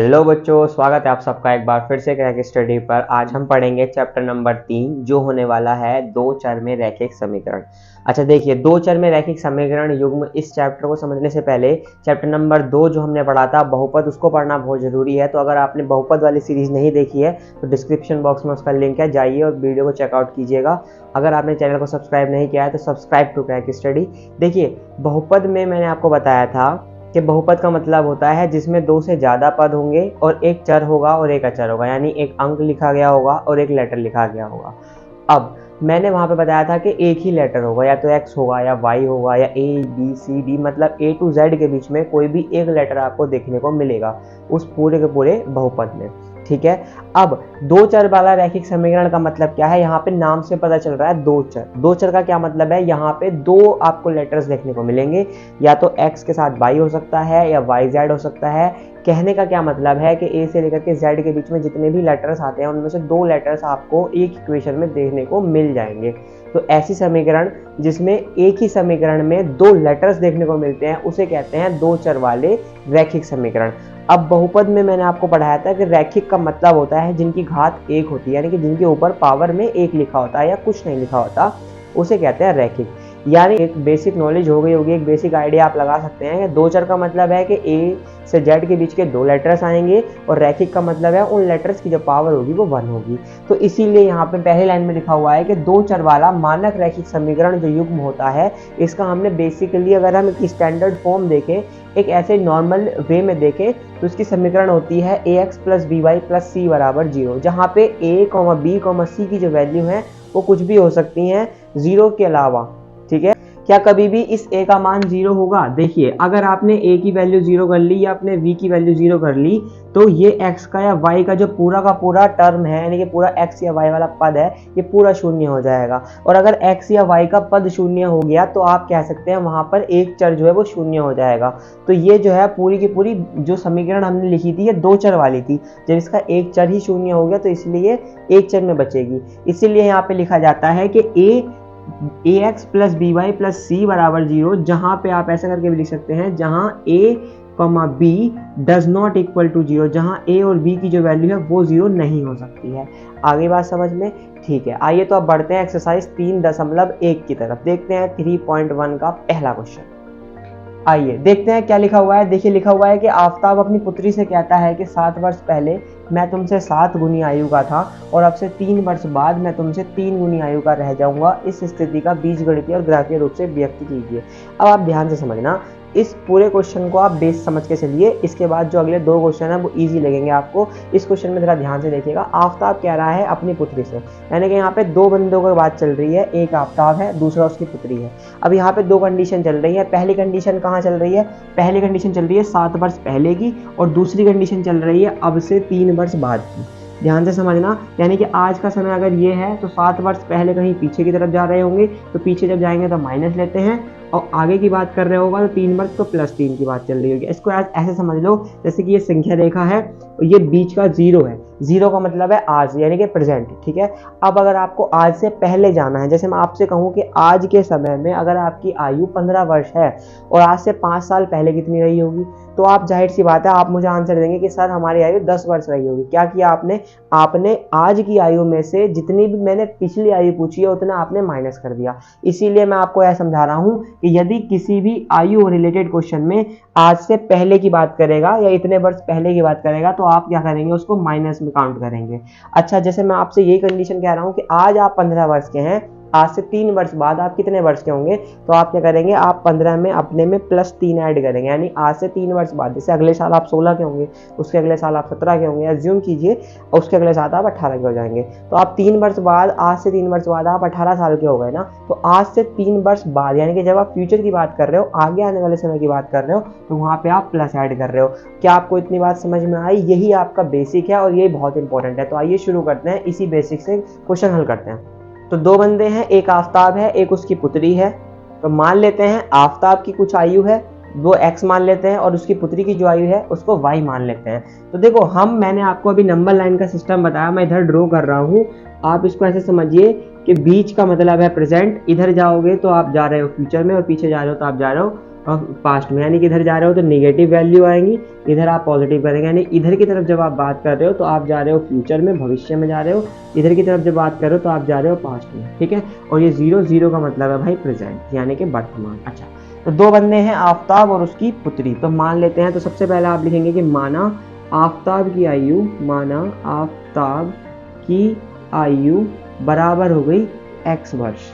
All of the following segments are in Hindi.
हेलो बच्चों, स्वागत है आप सबका एक बार फिर से क्रैक स्टडी पर। आज हम पढ़ेंगे चैप्टर नंबर 3 जो होने वाला है दो चर में रैखिक समीकरण। अच्छा देखिए, दो चर में रैखिक समीकरण युग्म, इस चैप्टर को समझने से पहले चैप्टर नंबर 2 जो हमने पढ़ा था बहुपद, उसको पढ़ना बहुत जरूरी है। तो अगर आपने बहुपद वाली सीरीज नहीं देखी है तो डिस्क्रिप्शन बॉक्स में उसका लिंक है, जाइए और वीडियो को चेकआउट कीजिएगा। अगर आपने चैनल को सब्सक्राइब नहीं किया है तो सब्सक्राइब टू क्रैक स्टडी। देखिए, बहुपद में मैंने आपको बताया था कि बहुपद का मतलब होता है जिसमें दो से ज़्यादा पद होंगे और एक चर होगा और एक अचर होगा, यानी एक अंक लिखा गया होगा और एक लेटर लिखा गया होगा। अब मैंने वहाँ पे बताया था कि एक ही लेटर होगा, या तो एक्स होगा या वाई होगा या ए बी सी डी, मतलब ए टू जेड के बीच में कोई भी एक लेटर आपको देखने को मिलेगा उस पूरे के पूरे बहुपद में। ठीक है, अब दो चर वाला रैखिक समीकरण का मतलब क्या है, यहाँ पे नाम से पता चल रहा है दो चर। दो चर का क्या मतलब है, यहाँ पे दो आपको लेटर्स देखने को मिलेंगे, या तो x के साथ y हो सकता है या yz हो सकता है। कहने का क्या मतलब है कि a से लेकर के z के बीच में जितने भी लेटर्स आते हैं उनमें से दो लेटर्स आपको एक इक्वेशन में देखने को मिल जाएंगे। तो ऐसी समीकरण जिसमें एक ही समीकरण में दो लेटर्स देखने को मिलते हैं उसे कहते हैं दो चर वाले रैखिक समीकरण। अब बहुपद में मैंने आपको पढ़ाया था कि रैखिक का मतलब होता है जिनकी घात एक होती है, यानी कि जिनके ऊपर पावर में एक लिखा होता है या कुछ नहीं लिखा होता, उसे कहते हैं रैखिक। यानी एक बेसिक नॉलेज हो गई होगी, एक बेसिक आइडिया आप लगा सकते हैं कि दो चर का मतलब है कि ए से जेड के बीच के दो लेटर्स आएंगे, और रैखिक का मतलब है उन लेटर्स की जो पावर होगी वो 1 होगी। तो इसीलिए यहाँ पे पहले लाइन में लिखा हुआ है कि दो चर वाला मानक रैखिक समीकरण जो युग्म होता है, इसका हमने बेसिकली अगर हम एक स्टैंडर्ड फॉर्म देखें, एक ऐसे नॉर्मल वे में देखें तो इसकी समीकरण होती है ax + by + c = 0, जहाँ पे a, b, c की जो वैल्यू है वो कुछ भी हो सकती हैं 0 के अलावा। ठीक है, क्या कभी भी इस a का मान 0 होगा? देखिए, अगर आपने a की वैल्यू 0 कर ली या आपने v की वैल्यू 0 कर ली तो ये x का या y का जो पूरा का पूरा टर्म है, यानी कि पूरा x या y वाला पद है, ये पूरा शून्य हो जाएगा। और अगर x या y का पद शून्य हो गया तो आप कह सकते हैं वहां पर एक चर जो है वो शून्य हो जाएगा। तो ये जो है पूरी की पूरी जो समीकरण हमने लिखी थी ये दो चर वाली थी। जब इसका एक चर ही शून्य हो गया तो इसलिए एक चर में बचेगी। इसीलिए यहाँ पे लिखा जाता है कि ax + by + c = 0, जहां पे आप ऐसा करके भी लिख सकते हैं जहां a, b does not equal to 0, जहां a और b की जो वैल्यू है वो 0 नहीं हो सकती है। आगे बात समझ में? ठीक है, आइए तो अब बढ़ते हैं एक्सरसाइज 3.1 की तरफ। देखते हैं 3.1 का पहला क्वेश्चन। आइए देखते हैं क्या लिखा हुआ है। देखिए, लिखा हुआ है कि आफताब अपनी पुत्री से कहता है कि 7 वर्ष पहले मैं तुमसे 7 गुनी आयु का था और अब से 3 वर्ष बाद मैं तुमसे 3 गुनी आयु का रह जाऊंगा। इस स्थिति का बीजगणितीय और ग्राफीय रूप से व्यक्त कीजिए। अब आप ध्यान से समझना, इस पूरे क्वेश्चन को आप बेस समझ के चलिए, इसके बाद जो अगले दो क्वेश्चन है वो इजी लगेंगे आपको। इस क्वेश्चन में जरा ध्यान से देखिएगा। आफताब कह रहा है अपनी पुत्री से, यानी कि यहाँ पे दो बंदों की बात चल रही है, एक आफताब है, दूसरा उसकी पुत्री है। अब यहाँ पे दो कंडीशन चल रही है। पहली कंडीशन कहाँ चल रही है? पहली कंडीशन चल रही है 7 वर्ष पहले की, और दूसरी कंडीशन चल रही है अब से 3 वर्ष बाद की। ध्यान से समझना, यानी कि आज का समय अगर ये है तो 7 वर्ष पहले कहीं पीछे की तरफ जा रहे होंगे, तो पीछे जब जाएंगे तो माइनस लेते हैं, और आगे की बात कर रहे होगा तो 3 वर्ष तो +3 की बात चल रही होगी। इसको ऐसे समझ लो जैसे कि ये संख्या रेखा है और ये बीच का 0 है। 0 का मतलब है आज, यानी कि प्रेजेंट। ठीक है, अब अगर आपको आज से पहले जाना है, जैसे मैं आपसे कहूँ कि आज के समय में अगर आपकी आयु 15 वर्ष है और आज से 5 साल पहले कितनी रही होगी, तो आप जाहिर सी बात है आप मुझे आंसर देंगे कि सर हमारी आयु 10 वर्ष रही होगी। क्या किया आपने? आपने आज की आयु में से जितनी भी मैंने पिछली आयु पूछी है उतना आपने माइनस कर दिया। इसीलिए मैं आपको यह समझा रहा हूं कि यदि किसी भी आयु रिलेटेड क्वेश्चन में आज से पहले की बात करेगा या इतने वर्ष पहले की बात करेगा तो आप क्या करेंगे, उसको माइनस में काउंट करेंगे। अच्छा, जैसे मैं आपसे यही कंडीशन कह रहा हूं कि आज आप 15 वर्ष के हैं, आज से 3 वर्ष बाद आप कितने वर्ष के होंगे, तो आप क्या करेंगे, आप 15 में अपने में +3 ऐड करेंगे, यानी आज से 3 वर्ष बाद, जैसे अगले साल आप 16 के होंगे, उसके अगले साल आप 17 के होंगे, एज्यूम कीजिए, और उसके अगले साल आप 18 के हो जाएंगे। तो आप 3 वर्ष बाद, आज से 3 वर्ष बाद आप 18 साल के हो गए ना। तो आज से 3 वर्ष बाद, यानी कि जब आप फ्यूचर की बात कर रहे हो, आगे आने वाले समय की बात कर रहे हो, तो वहाँ पे आप प्लस ऐड कर रहे हो। क्या आपको इतनी बात समझ में आई? यही आपका बेसिक है और ये बहुत इंपॉर्टेंट है। तो आइए शुरू करते हैं, इसी बेसिक से क्वेश्चन हल करते हैं। तो दो बंदे हैं, एक आफताब है, एक उसकी पुत्री है। तो मान लेते हैं आफताब की कुछ आयु है, वो x मान लेते हैं, और उसकी पुत्री की जो आयु है उसको y मान लेते हैं। तो देखो, मैंने आपको अभी नंबर लाइन का सिस्टम बताया, मैं इधर ड्रॉ कर रहा हूँ। आप इसको ऐसे समझिए कि बीच का मतलब है प्रेजेंट, इधर जाओगे तो आप जा रहे हो फ्यूचर में, और पीछे जा रहे हो तो आप जा रहे हो और पास्ट में, यानी कि इधर जा रहे हो तो निगेटिव वैल्यू आएंगी, इधर आप पॉजिटिव करेंगे, यानी इधर की तरफ जब आप बात कर रहे हो तो आप जा रहे हो फ्यूचर में, भविष्य में जा रहे हो, इधर की तरफ जब बात कर रहे हो तो आप जा रहे हो पास्ट में, ठीक है। और ये 0 0 का मतलब है भाई प्रेजेंट, यानी कि वर्तमान। अच्छा, तो दो बंदे हैं, आफताब और उसकी पुत्री, तो मान लेते हैं। तो सबसे पहले आप लिखेंगे कि माना आफताब की आयु, माना आफताब की आयु बराबर हो गई x वर्ष।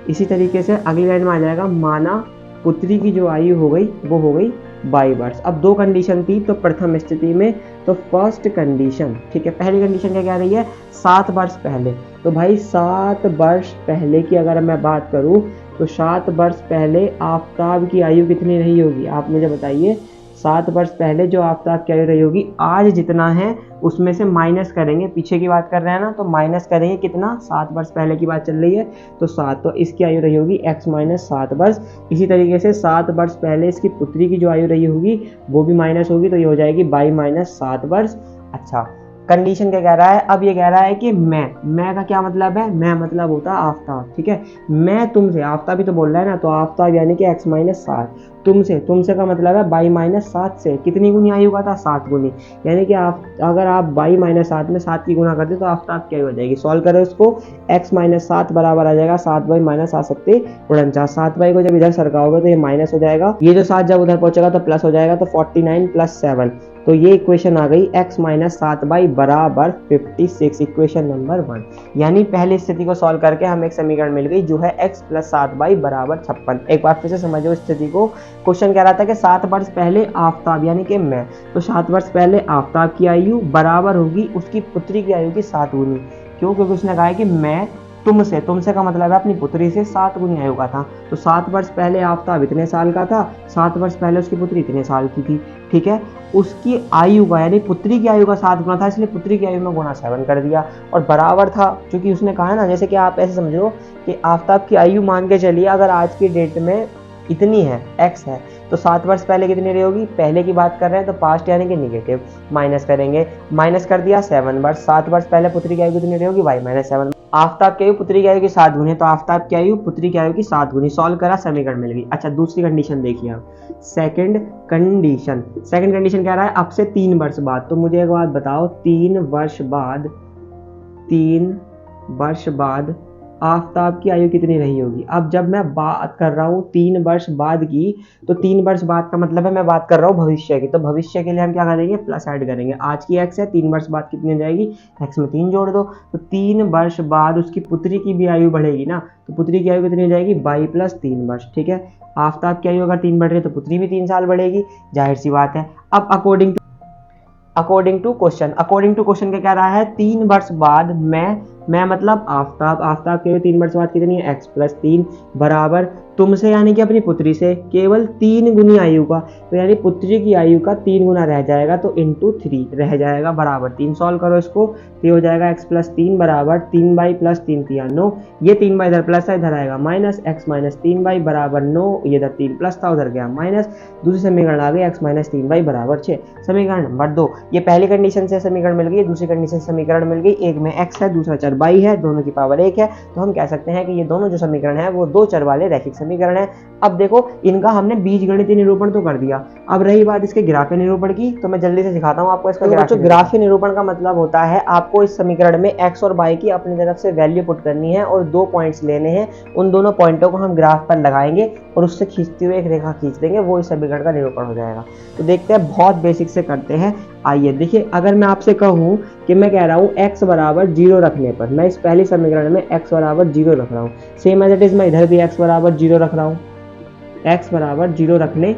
इसी तरीके से अगली लाइन में आ जाएगा, माना पुत्री की जो आयु हो गई वो हो गई 22 वर्ष। अब दो कंडीशन थी, तो प्रथम स्थिति में तो फर्स्ट कंडीशन, ठीक है, पहली कंडीशन क्या कह रही है, 7 वर्ष पहले। तो भाई 7 वर्ष पहले की अगर मैं बात करूं तो 7 वर्ष पहले आफताब की आयु कितनी रही होगी, आप मुझे बताइए। 7 वर्ष पहले जो आफताब की आयु रही होगी, आज जितना है उसमें से माइनस करेंगे, पीछे की बात कर रहे हैं ना, तो माइनस करेंगे कितना, 7 वर्ष पहले की बात चल रही है तो 7, तो इसकी आयु रही होगी x माइनस 7 वर्ष। इसी तरीके से 7 वर्ष पहले इसकी पुत्री की जो आयु रही होगी वो भी माइनस होगी, तो ये हो जाएगी 22 माइनस 7 वर्ष। अच्छा, कंडीशन क्या कह रहा है, अब ये कह रहा है कि मैं का क्या मतलब है, मैं मतलब होता है आफताब, ठीक है। मैं तुमसे, आफताब ही तो बोल रहा है ना, तो आफताब यानी कि x माइनस 7, तुमसे का मतलब है 22 माइनस 7 से कितनी गुनी आयु का था, 7 गुनी, यानी कि आप अगर आप 22 माइनस 7 में 7 की गुना करते तो आफताब क्या हो जाएगी, सॉल्व करो इसको, x माइनस 7 बराबर आ जाएगा 7 माइनस 7 सत्ते 49, 7 को जब इधर सरकाओगे तो ये माइनस हो जाएगा, ये जो 7 जब उधर पहुंचेगा तो प्लस हो जाएगा, तो 49 प्लस 7, तो ये इक्वेशन आ गई x माइनस 7 बराबर 56, इक्वेशन नंबर 1। यानी पहली स्थिति को सॉल्व करके हमें एक समीकरण मिल गई जो है x प्लस 7 बराबर 56। एक बार फिर से समझो स्थिति को, क्वेश्चन कह रहा था कि 7 वर्ष पहले आफताब यानी कि मैं, तो 7 वर्ष पहले आफताब की आयु बराबर होगी उसकी पुत्री की आयु की 7 गुनी। क्यों, क्योंकि उसने कहा है कि मैं तुमसे का मतलब है अपनी पुत्री से 7 गुनी आयु का था, तो 7 वर्ष पहले आफताब इतने साल का था, 7 वर्ष पहले उसकी पुत्री इतने साल की थी, ठीक है। उसकी आयु का यानी पुत्री की आयु का 7 गुना था, इसलिए पुत्री की आयु में गुना 7 कर दिया, और बराबर था क्योंकि उसने कहा है ना, जैसे कि आप ऐसे समझो कि आफताब की आयु मान के चलिए अगर आज की डेट में इतनी है, x है, तो 7 वर्ष पहले कितनी रही होगी, पहले की बात कर रहे हैं तो पास्ट यानी कि निगेटिव, माइनस करेंगे, माइनस कर दिया 7 वर्ष, 7 वर्ष पहले पुत्री की आयु कितनी रही होगी, y माइनस 7। आफताब की आयु पुत्री की आयु की 7 गुनी, तो आफताब की आयु पुत्री की आयु की 7 गुनी, सॉल्व करा, समीकरण मिल गई। अच्छा, दूसरी कंडीशन देखिए आप, सेकंड कंडीशन कह रहा है अब से 3 वर्ष बाद। तो मुझे एक बात बताओ, 3 वर्ष बाद आफताब की आयु कितनी रही होगी। अब जब मैं बात कर रहा हूँ 3 वर्ष बाद की, तो 3 वर्ष बाद का मतलब है मैं बात कर रहा हूँ भविष्य की, तो भविष्य के लिए हम क्या करेंगे, प्लस ऐड करेंगे, आज की x है, 3 वर्ष बाद कितनी हो जाएगी, x में 3 जोड़ दो, तो 3 वर्ष बाद उसकी पुत्री की भी आयु बढ़ेगी ना, तो पुत्री की आयु कितनी हो जाएगी, 22 प्लस 3 वर्ष, ठीक है। आफताब की आयु अगर 3 बढ़ रही है तो पुत्री भी 3 साल बढ़ेगी, जाहिर सी बात है। अब अकॉर्डिंग टू क्वेश्चन क्या कह रहा है, 3 वर्ष बाद मैं मतलब आफताब के 3 वर्ष बाद कितनी है, x प्लस 3 बराबर तुमसे यानी कि अपनी पुत्री से केवल 3 गुनी आयु का, तो यानी पुत्री की आयु का 3 गुना रह जाएगा, तो इंटू 3 रह जाएगा बराबर 3, सॉल्व करो इसको, तो हो जाएगा x प्लस 3 बराबर 3 बाई प्लस 3 3 9, ये 3 बाई इधर प्लस है, इधर आएगा माइनस, x माइनस 3 बाई बराबर 9, ये इधर 3 प्लस था उधर गया माइनस, दूसरी समीकरण आ गई x माइनस 3 बाई बराबर 6। समीकरण नंबर 2, ये पहली कंडीशन से समीकरण मिल गई, दूसरी कंडीशन से समीकरण मिल गई, एक में x है दूसरा चर y है, दोनों की पावर 1 है, तो हम कह सकते हैं कि ये दोनों जो समीकरण है वो 2 चर वाले रैखिक समीकरण है। अब देखो इनका हमने बीजगणितीय निरूपण तो कर दिया, अब रही बात इसके ग्राफीय निरूपण की, तो मैं जल्दी से सिखाता हूँ आपको इसका। ग्राफीय निरूपण का मतलब होता है आपको इस समीकरण में x और y की अपनी तरफ से वैल्यू पुट करनी है और 2 पॉइंट्स लेने हैं, उन दोनों पॉइंटों को हम ग्राफ पर लगाएंगे और उससे खींचते हुए एक रेखा खींच देंगे, वो इस समीकरण का निरूपण हो जाएगा। तो देखते हैं, बहुत बेसिक से करते हैं। आइए देखिए, अगर मैं आपसे कहूँ कि मैं कह रहा हूँ x बराबर 0 रखने पर, मैं इस पहले समीकरण में x बराबर 0 रख रहा हूँ, सेम एज इट इज मैं इधर भी x बराबर 0 रख रहा हूँ, x बराबर 0 रखने,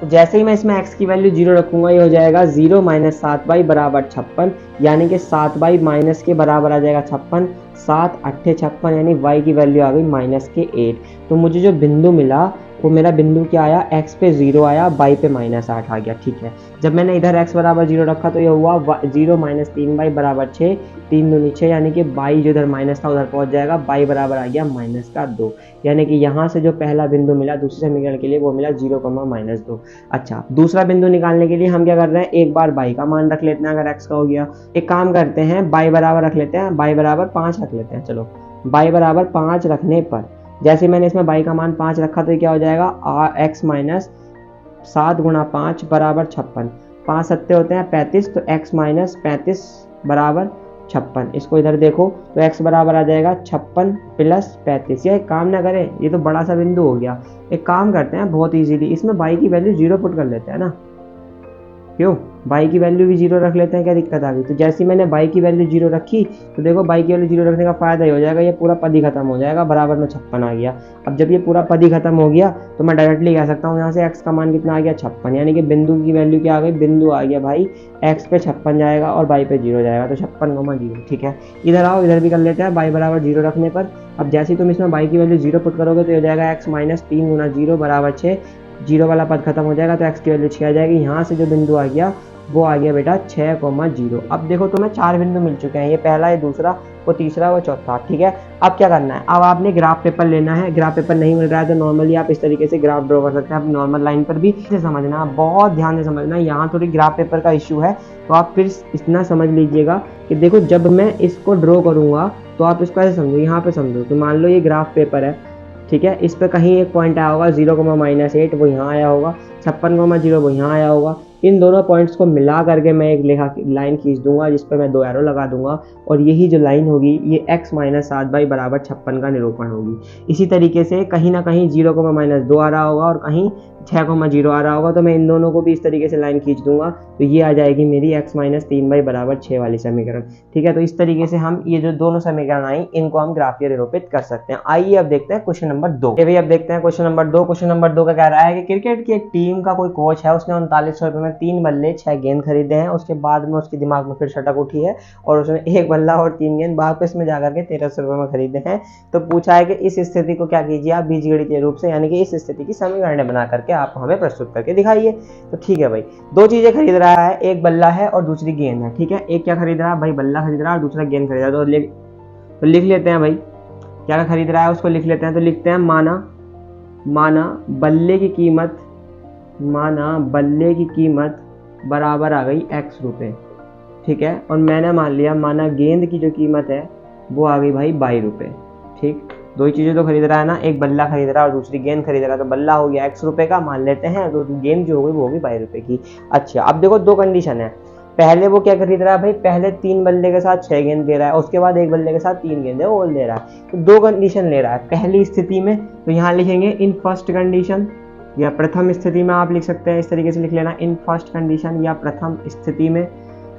तो जैसे ही मैं इसमें x की वैल्यू 0 रखूंगा ये हो जाएगा 0 माइनस 7 बाई बराबर 56, यानी कि 7 बाई माइनस के बराबर आ जाएगा 56, 7 8 56, यानी y की वैल्यू आ गई माइनस के 8। तो मुझे जो बिंदु मिला वो मेरा बिंदु क्या आया, x पे 0 आया, y पे माइनस 8 आ गया, ठीक है। जब मैंने इधर x बराबर 0 रखा तो ये हुआ 0 माइनस 3 बाई बराबर 6, 3 दूनी 6, यानी कि y जो इधर माइनस था उधर पहुंच जाएगा, y बराबर आ गया माइनस का 2, यानी कि यहाँ से जो पहला बिंदु मिला दूसरे समीकरण के लिए वो मिला 0, माइनस 2। अच्छा, दूसरा बिंदु निकालने के लिए हम क्या कर रहे हैं, एक बार y का मान रख लेते हैं, अगर x का हो गया, एक काम करते हैं y बराबर रख लेते हैं, y बराबर 5 रख लेते हैं, चलो y बराबर 5 रखने पर जैसे मैंने इसमें बाई का मान 5 रखा तो ये क्या हो जाएगा x माइनस 7 गुणा 5 बराबर 56। 5 सत्ते होते हैं 35, तो x माइनस 35 बराबर 56। इसको इधर देखो तो x बराबर आ जाएगा 56 प्लस 35। यह एक काम ना करें, ये तो बड़ा सा बिंदु हो गया। एक काम करते हैं बहुत इजीली, इसमें बाई की वैल्यू 0 पुट कर लेते हैं ना। क्यों, बाई की वैल्यू भी 0 रख लेते हैं, क्या दिक्कत आ गई। तो जैसे मैंने बाई की वैल्यू 0 रखी तो देखो बाई की वैल्यू 0 रखने का फायदा ही हो जाएगा, ये पूरा पद ही खत्म हो जाएगा, बराबर में 56 आ गया। अब जब ये पूरा पद ही खत्म हो गया तो मैं डायरेक्टली कह सकता हूँ यहाँ से x का मान कितना आ गया 56, यानी कि बिंदु की वैल्यू क्या आ गई, बिंदु आ गया भाई x पे 56 जाएगा और बाई पे 0 जाएगा, तो 56,0। ठीक है, इधर आओ, इधर भी कर लेते हैं बाई बराबर 0 रखने पर। अब जैसे ही तुम इसमें बाई की वैल्यू 0 पुट करोगे तो हो जाएगा x माइनस 3 गुना 0 बराबर 6। 0 वाला पद खत्म हो जाएगा तो x की वैल्यू 6 आ जाएगी। यहाँ से जो बिंदु आ गया वो आ गया बेटा 6,0। अब देखो तुम्हें 4 बिंदु मिल चुके हैं, ये पहला, ये दूसरा, वो तीसरा, वो चौथा। ठीक है, अब क्या करना है, अब आपने ग्राफ पेपर लेना है। ग्राफ पेपर नहीं मिल रहा है तो नॉर्मली आप इस तरीके से ग्राफ ड्रॉ कर सकते हैं। आप नॉर्मल लाइन पर भी इसे समझना, बहुत ध्यान से समझना, यहाँ थोड़ी ग्राफ पेपर का इश्यू है तो आप फिर इतना समझ लीजिएगा कि देखो जब मैं इसको ड्रॉ करूँगा तो आप इसको ऐसे समझो, यहाँ पे समझो। तो मान लो ये ग्राफ पेपर है, ठीक है, इस पर कहीं एक पॉइंट आया होगा 0,-8, वो यहाँ आया होगा, 56,0 वो यहाँ आया होगा। इन दोनों पॉइंट्स को मिला करके मैं एक लाइन खींच दूंगा जिस पर मैं 2 एरो लगा दूंगा, और यही जो लाइन होगी ये x माइनस 7 बाई बराबर 56 का निरूपण होगी। इसी तरीके से कहीं ना कहीं 0,-2 आ रहा होगा और कहीं 6,0 आ रहा होगा, तो मैं इन दोनों को भी इस तरीके से लाइन खींच दूंगा, तो ये आ जाएगी मेरी x माइनस 3 बाई बराबर 6 वाली समीकरण। ठीक है, तो इस तरीके से हम ये जो दोनों समीकरण आई इनको हम ग्राफीय निरूपित कर सकते हैं। आइए अब देखते हैं क्वेश्चन नंबर 2। भाई अब देखते हैं क्वेश्चन नंबर 2। क्वेश्चन नंबर 2 का कह रहा है कि क्रिकेट की एक टीम का कोई कोच है, उसने 3900 रुपये में 3 बल्ले 6 गेंद खरीदे हैं। उसके बाद में उसके दिमाग में फिर सटक उठी है और उसने 1 बल्ला और 3 गेंद वापस में जाकर के 1300 रुपये में खरीदे हैं। तो पूछा है कि इस स्थिति को क्या कीजिए आप बीजगणितीय रूप से, यानी कि इस स्थिति की समीकरण बना करके आप हमें प्रस्तुत करके दिखाइए। तो ठीक है भाई, 2 चीजें खरीद रहा है, एक बल्ला है और दूसरी गेंद है। ठीक है, एक क्या खरीद रहा है भाई, बल्ला खरीद रहा है और दूसरा गेंद खरीद रहा है। तो लिख लेते हैं भाई क्या खरीद रहा है उसको लिख लेते हैं। तो लिखते हैं माना बल्ले की कीमत बराबर आ गई x रुपए। ठीक है, और मैंने मान लिया माना गेंद की जो कीमत है वो आ गई भाई 22 रुपये। ठीक, 2 ही चीजें तो खरीद रहा है ना, एक बल्ला खरीद रहा है और दूसरी गेंद खरीद रहा है। तो बल्ला हो गया x रुपए का मान लेते हैं, तो गेंद जो होगी वो होगी 22 रुपये की। अच्छा, अब देखो 2 कंडीशन है। पहले वो क्या खरीद रहा है भाई, पहले 3 बल्ले के साथ 6 गेंद दे रहा है, उसके बाद 1 बल्ले के साथ 3 गेंद वो दे रहा है। तो 2 कंडीशन ले रहा है। पहली स्थिति में तो यहाँ लिखेंगे इन फर्स्ट कंडीशन, या प्रथम स्थिति में आप लिख सकते हैं, इस तरीके से लिख लेना, इन फर्स्ट कंडीशन या प्रथम स्थिति में।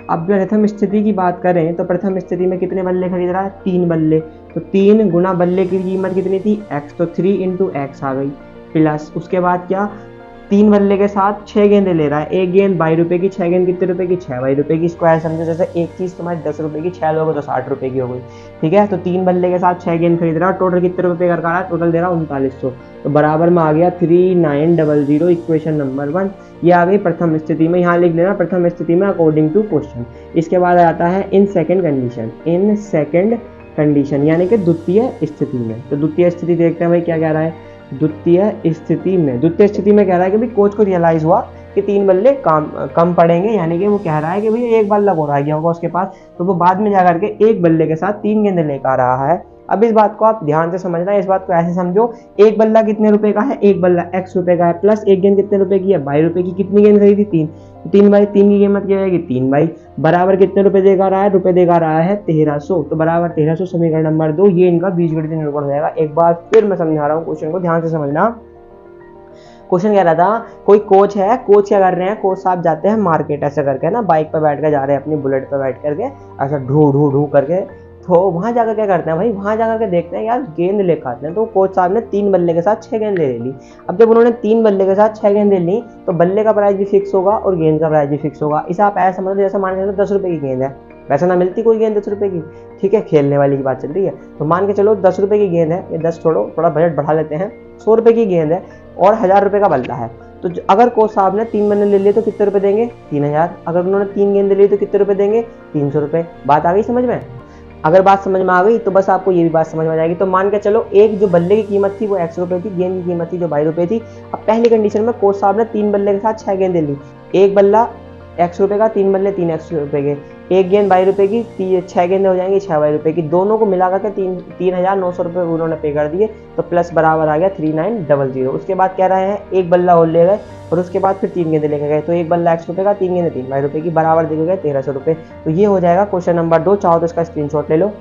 अब प्रथम स्थिति की बात करें तो प्रथम स्थिति में कितने बल्ले खरीद रहा है, 3 बल्ले। तो 3 गुना बल्ले की कीमत कितनी थी x, तो 3 इंटू x आ गई, प्लस उसके बाद क्या 3 बल्ले के साथ 6 गेंदे ले रहा है, एक गेंद 22 रुपये की, 6 गेंद कितने रुपए की, 6 22 रुपये की। स्क्वायर समझो, जैसे एक चीज तुम्हारी 10 रुपये की, 6 लोगे तो 60 रुपये की हो गई। ठीक है, तो 3 बल्ले के साथ 6 गेंद खरीद रहा है, टोटल कितने रुपए कर रहा है, टोटल दे रहा है 3900। तो बराबर में आ गया 3900, इक्वेशन नंबर 1। ये आ गई प्रथम स्थिति में, यहाँ लिख लेना प्रथम स्थिति में अकॉर्डिंग टू क्वेश्चन। इसके बाद आता है इन सेकेंड कंडीशन, यानी कि द्वितीय स्थिति में। तो द्वितीय स्थिति देखते हैं भाई क्या कह रहा है। द्वितीय स्थिति में कह रहा है कि भाई कोच को रियलाइज हुआ कि 3 बल्ले कम पड़ेंगे, यानी कि वो कह रहा है कि भाई 1 बल्ला और आ गया होगा उसके पास, तो वो बाद में जाकर के 1 बल्ले के साथ 3 गेंदे लेकर आ रहा है। अब इस बात को आप ध्यान से समझना, इस बात को ऐसे समझो, 1 बल्ला कितने रुपए का है, 1 बल्ला x रुपए का है, प्लस 1 गेंद कितने रुपए की है, 22 रुपए की। कितनी गेंद खरीदी, 3। 3 बाई 3 की कीमत क्या आएगी, 3 बाई बराबर कितने रुपए देगा रहा है, रुपए देगा रहा है 1300। तो बराबर 1300 समीकरण नंबर 2, ये इनका बीजगणितीय निरूपण हो जाएगा। एक बार फिर मैं समझा रहा हूँ, क्वेश्चन को ध्यान से समझना। क्वेश्चन कह रहा था कोई कोच है, कोच क्या कर रहे हैं, कोच साहब जाते हैं मार्केट ऐसे करके ना, बाइक पर बैठ कर जा रहे हैं, अपनी बुलेट पर बैठ करके ऐसा ढू करके। तो वहां जाकर क्या करते हैं भाई, वहां जाकर के देखते हैं यार गेंद लेकर आते हैं। तो कोच साहब ने 3 बल्ले के साथ 6 गेंद ले ली। अब जब उन्होंने 3 बल्ले के साथ 6 गेंद ले ली तो बल्ले का प्राइस भी फिक्स होगा और गेंद का प्राइस भी फिक्स होगा। इसे आप ऐसा समझो जैसे मान के चलो 10 रुपए की गेंद है, वैसे ना मिलती कोई गेंद 10 रुपए की। ठीक है, खेलने वाली की बात चल रही है। तो मान के चलो 10 रुपए की गेंद है, ये 10 छोड़ो, थोड़ा बजट बढ़ा लेते हैं, 100 रुपए की गेंद है और 1000 रुपए का बल्ला है। तो अगर कोच साहब ने 3 बल्ले ले लिए तो कितने रुपए देंगे, 3000। अगर उन्होंने 3 गेंद ले ली तो कितने रुपए देंगे, 300 रुपए। बात आ गई समझ में? अगर बात समझ में आ गई तो बस आपको ये भी बात समझ में आ जाएगी। तो मान के चलो एक जो बल्ले की कीमत थी वो x रुपए थी, गेंद की कीमत थी जो 22 रुपए थी। अब पहली कंडीशन में कोच साहब ने 3 बल्ले के साथ 6 गेंदे ली, एक बल्ला x रुपए का, 3 बल्ले 3x रुपए के। एक गेंद 22 रुपये की, 6 गेंदें हो जाएंगी 6 22 रुपये की, दोनों को मिला करके 3,900 रुपये उन्होंने पे कर दिए। तो प्लस बराबर आ गया 3900। उसके बाद कह रहे हैं एक बल्ला और ले गए और उसके बाद फिर 3 गेंदे लेके गए, तो एक बल्ला x रुपये का, 3 गेंदे 3 22 रुपये की, बराबर देखे गए 1300 रुपये। तो ये हो जाएगा क्वेश्चन नंबर 2। चाहो तो इसका स्क्रीनशॉट ले लो।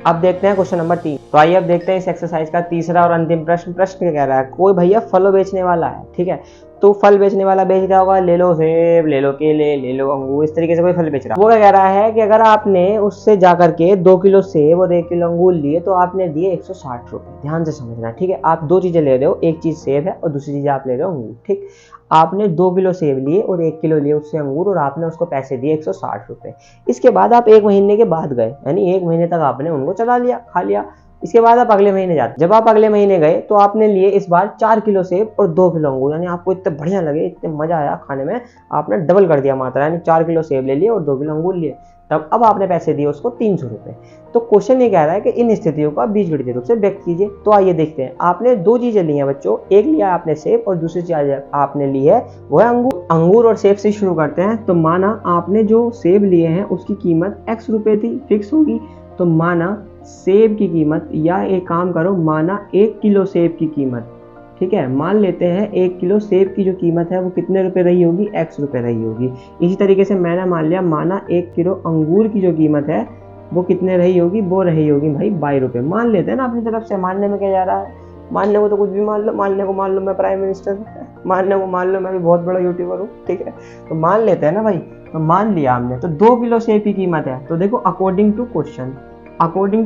अब देखते हैं क्वेश्चन नंबर 3। तो आइए अब देखते हैं इस एक्सरसाइज का तीसरा और अंतिम प्रश्न। प्रश्न क्या कह रहा है, कोई भैया फल बेचने वाला है, ठीक है, तो फल बेचने वाला बेच रहा होगा, ले लो सेब, ले लो केले, ले लो अंगूर, इस तरीके से कोई फल बेच रहा है। वो क्या कह रहा है कि अगर आपने उससे जाकर के 2 किलो सेब और 1 किलो अंगूर लिए तो आपने दिए 160 रुपये। ध्यान से समझना, ठीक है, आप दो चीजें ले रहे हो, एक चीज सेब है और दूसरी चीज आप ले रहे हो अंगूर, ठीक। आपने 2 किलो सेब लिए और 1 किलो लिए उससे अंगूर और आपने उसको पैसे दिए 160 रुपये। इसके बाद आप 1 महीने के बाद गए, यानी 1 महीने तक आपने उनको चला लिया, खा लिया। इसके बाद आप अगले महीने जाते, जब आप अगले महीने गए तो आपने लिए इस बार 4 किलो सेब और 2 किलो अंगूर, यानी आपको इतने बढ़िया लगे, इतने मजा आया खाने में, आपने डबल कर दिया मात्रा, यानी 4 किलो सेब ले लिए और 2 किलो अंगूर लिए। तब अब आपने पैसे दिए उसको 300 रुपये। तो क्वेश्चन ये कह रहा है कि इन स्थितियों का बीजगणितीय रूप से व्यक्त कीजिए। तो आइए देखते हैं। आपने दो चीजें ली हैं बच्चों, एक लिया आपने सेब और दूसरी चीज आपने ली है वो है अंगूर। अंगूर और सेब से शुरू करते हैं। तो माना आपने जो सेब लिए हैं उसकी कीमत x रुपये थी, फिक्स होगी। तो माना सेब की कीमत, या एक काम करो, माना 1 किलो सेब की कीमत, ठीक है, मान लेते हैं 1 किलो सेब की जो कीमत है वो कितने रुपए रही होगी, x रुपये रही होगी। इसी तरीके से मैंने मान लिया, माना 1 किलो अंगूर की जो कीमत है वो कितने रही होगी, वो रही होगी भाई 22 रुपये। मान लेते हैं ना अपनी तरफ से, मानने में क्या जा रहा है, मानने को तो कुछ भी मान लो, मानने को मान लो मैं प्राइम मिनिस्टर, मानने को मान लो मैं भी बहुत बड़ा यूट्यूबर हूँ, ठीक है, तो मान लेते हैं ना भाई। तो मान लिया हमने, तो 2 किलो सेब की कीमत है। तो देखो अकॉर्डिंग टू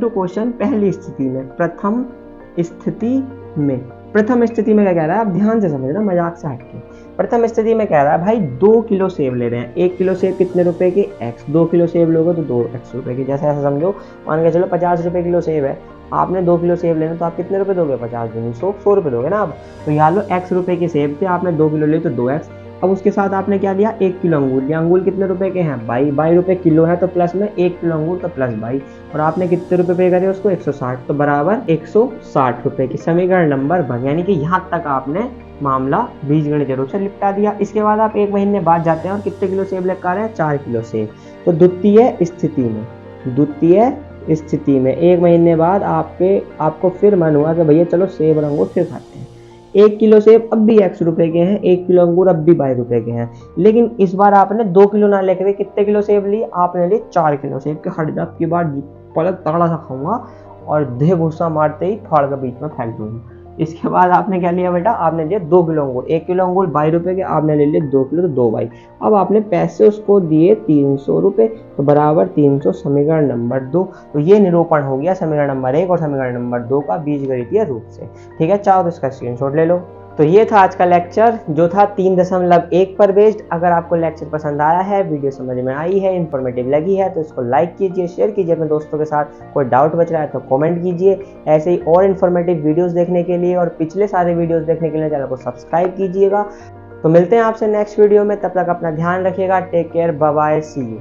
क्वेश्चन पहली स्थिति में, प्रथम स्थिति में क्या कह रहा है, आप ध्यान से समझना, मजाक से हटके। प्रथम स्थिति में कह रहा है भाई 2 किलो सेब ले रहे हैं, 1 किलो सेब कितने रुपए के, x, 2 किलो सेब लोगे तो 2x रुपए की, जैसे ऐसा समझो, मान के चलो 50 रुपए किलो सेब है, आपने 2 किलो सेब लेना तो आप कितने रुपए दोगे, 50 दूनी 100 रुपए दोगे ना आप। तो यहाँ लो x रुपए के सेब थे, आपने 2 किलो लिए तो 2x। अब उसके साथ आपने क्या लिया, 1 किलो अंगूर लिया। अंगूर कितने रुपए के हैं, 22 रुपए किलो है, तो प्लस में 1 किलो अंगूर तो प्लस 22, और आपने कितने रुपए पे करे उसको, 160, तो बराबर 160 रुपए की। समीकरण नंबर 1, यानी कि यहाँ तक आपने मामला बीजगणितीय रूप से निपटा दिया। इसके बाद आप 1 महीने बाद जाते हैं और कितने किलो सेब लेकर आ रहे हैं, 4 किलो सेब। तो द्वितीय स्थिति में 1 महीने बाद आपको फिर मन हुआ कि भैया चलो सेब और अंगूर फिर खाते हैं। 1 किलो सेब अब भी x रुपए के हैं, 1 किलो अंगूर अब भी 22 रुपए के हैं, लेकिन इस बार आपने 2 किलो ना लेकर कितने किलो सेब लिए, आपने लिए 4 किलो सेब के। हट जा, की बार पलक तगड़ा सा खाऊंगा और देह गुस्सा मारते ही फाड़ के बीच में फेंक दूंगा। इसके बाद आपने क्या लिया बेटा, आपने लिया 2 किलो अंगूर, 1 किलो अंगूर 22 रुपए के, आपने ले लिए 2 किलो, तो 2 22। अब आपने पैसे उसको दिए 300 रुपए, तो बराबर 300, समीकरण नंबर 2। तो ये निरूपण हो गया समीकरण नंबर 1 और समीकरण नंबर 2 का बीजगणितीय रूप से, ठीक है। चाहो तो इसका स्क्रीनशॉट ले लो। तो ये था आज का लेक्चर, जो था 3.1 पर बेस्ड। अगर आपको लेक्चर पसंद आया है, वीडियो समझ में आई है, इन्फॉर्मेटिव लगी है, तो इसको लाइक कीजिए, शेयर कीजिए अपने दोस्तों के साथ। कोई डाउट बच रहा है तो कमेंट कीजिए। ऐसे ही और इन्फॉर्मेटिव वीडियोस देखने के लिए और पिछले सारे वीडियोस देखने के लिए चैनल को सब्सक्राइब कीजिएगा। तो मिलते हैं आपसे नेक्स्ट वीडियो में, तब तक अपना ध्यान रखिएगा। Take care, bye bye, see you.